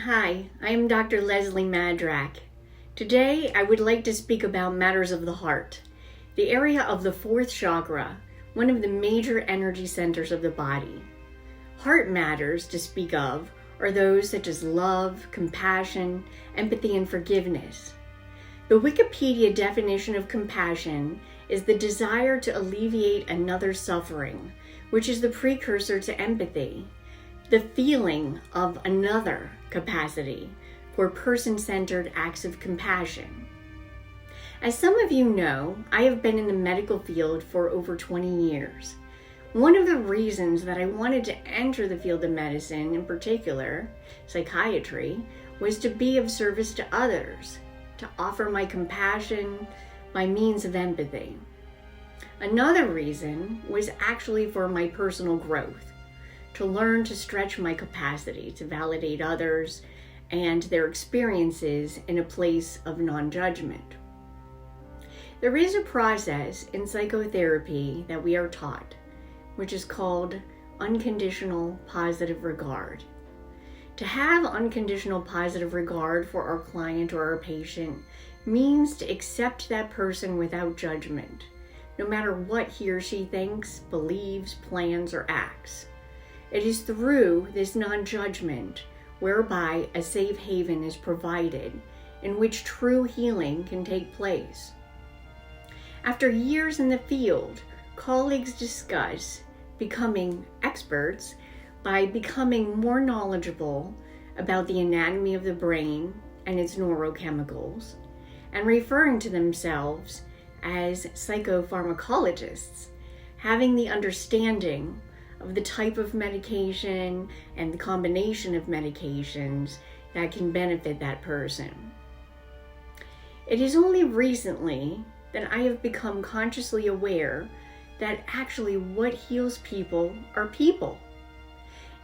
Hi, I am Dr. Leslie Madrak. Today, I would like to speak about matters of the heart, the area of the fourth chakra, one of the major energy centers of the body. Heart matters to speak of are those such as love, compassion, empathy, and forgiveness. The Wikipedia definition of compassion is the desire to alleviate another's suffering, which is the precursor to empathy, the feeling of another capacity for person-centered acts of compassion. As some of you know, I have been in the medical field for over 20 years. One of the reasons that I wanted to enter the field of medicine, in particular psychiatry, was to be of service to others, to offer my compassion by means of empathy. Another reason was actually for my personal growth, to learn to stretch my capacity to validate others and their experiences in a place of non-judgment. There is a process in psychotherapy that we are taught, which is called unconditional positive regard. To have unconditional positive regard for our client or our patient means to accept that person without judgment, no matter what he or she thinks, believes, plans, or acts. It is through this non-judgment whereby a safe haven is provided in which true healing can take place. After years in the field, colleagues discuss becoming experts by becoming more knowledgeable about the anatomy of the brain and its neurochemicals, and referring to themselves as psychopharmacologists, having the understanding of the type of medication and the combination of medications that can benefit that person. It is only recently that I have become consciously aware that actually what heals people are people,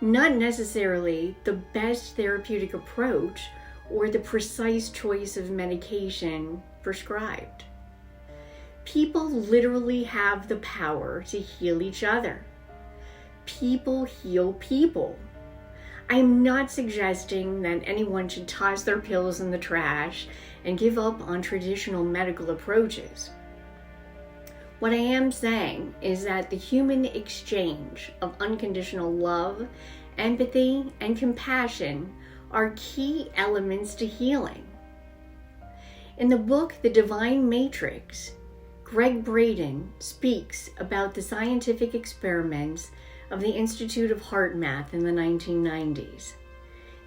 not necessarily the best therapeutic approach or the precise choice of medication prescribed. People literally have the power to heal each other. People heal people. I am not suggesting that anyone should toss their pills in the trash and give up on traditional medical approaches. What I am saying is that the human exchange of unconditional love, empathy, and compassion are key elements to healing. In the book, The Divine Matrix, Gregg Braden speaks about the scientific experiments of the Institute of HeartMath in the 1990s.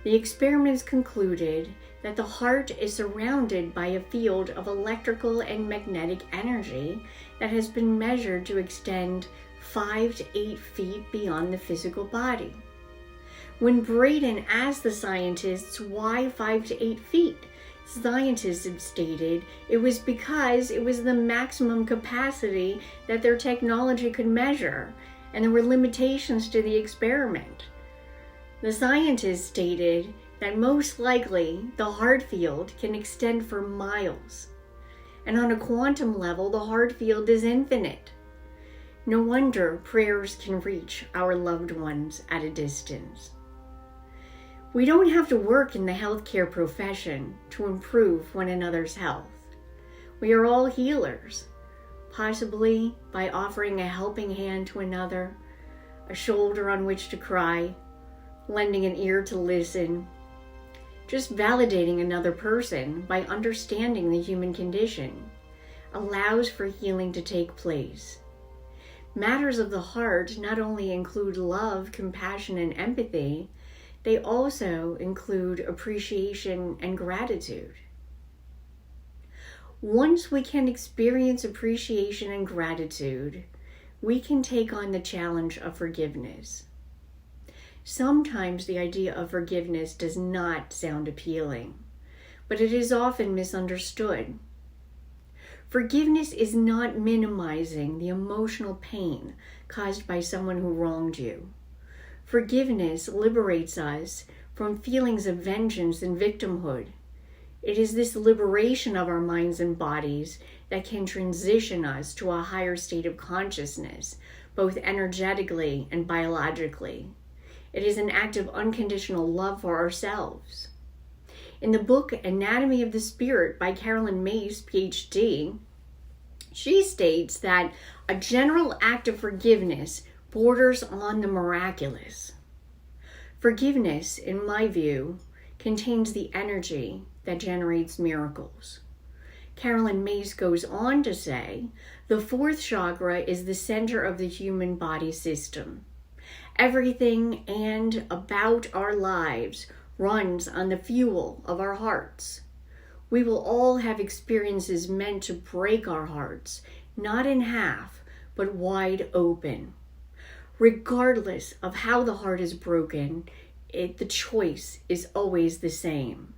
The experiments concluded that the heart is surrounded by a field of electrical and magnetic energy that has been measured to extend 5 to 8 feet beyond the physical body. When Braden asked the scientists why 5 to 8 feet, scientists have stated it was because it was the maximum capacity that their technology could measure, and there were limitations to the experiment. The scientists stated that most likely the heart field can extend for miles, and on a quantum level the heart field is infinite. No wonder prayers can reach our loved ones at a distance. We don't have to work in the healthcare profession to improve one another's health. We are all healers, possibly by offering a helping hand to another, a shoulder on which to cry, lending an ear to listen, just validating another person by understanding the human condition allows for healing to take place. Matters of the heart not only include love, compassion, and empathy, they also include appreciation and gratitude. Once we can experience appreciation and gratitude, we can take on the challenge of forgiveness. Sometimes the idea of forgiveness does not sound appealing, but it is often misunderstood. Forgiveness is not minimizing the emotional pain caused by someone who wronged you. Forgiveness liberates us from feelings of vengeance and victimhood. It is this liberation of our minds and bodies that can transition us to a higher state of consciousness, both energetically and biologically. It is an act of unconditional love for ourselves. In the book Anatomy of the Spirit by Carolyn Myss, PhD, she states that a general act of forgiveness borders on the miraculous. Forgiveness, in my view, contains the energy that generates miracles. Carolyn Myss goes on to say, the fourth chakra is the center of the human body system. Everything and about our lives runs on the fuel of our hearts. We will all have experiences meant to break our hearts, not in half, but wide open. Regardless of how the heart is broken, the choice is always the same.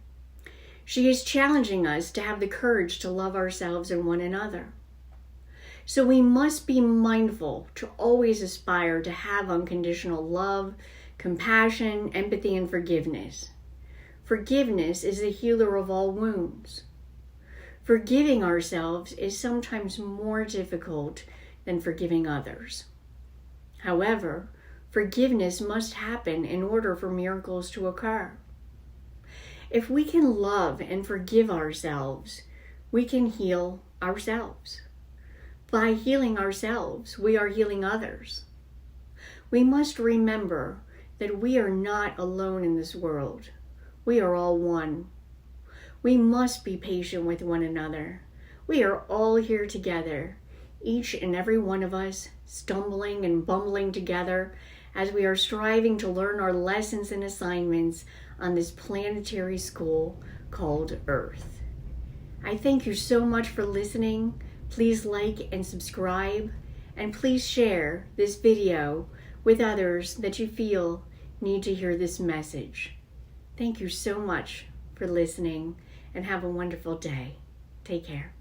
She is challenging us to have the courage to love ourselves and one another. So we must be mindful to always aspire to have unconditional love, compassion, empathy, and forgiveness. Forgiveness is the healer of all wounds. Forgiving ourselves is sometimes more difficult than forgiving others. However, forgiveness must happen in order for miracles to occur. If we can love and forgive ourselves, we can heal ourselves. By healing ourselves, we are healing others. We must remember that we are not alone in this world. We are all one. We must be patient with one another. We are all here together, each and every one of us stumbling and bumbling together as we are striving to learn our lessons and assignments on this planetary school called Earth. I thank you so much for listening. Please like and subscribe, and please share this video with others that you feel need to hear this message. Thank you so much for listening, and have a wonderful day. Take care.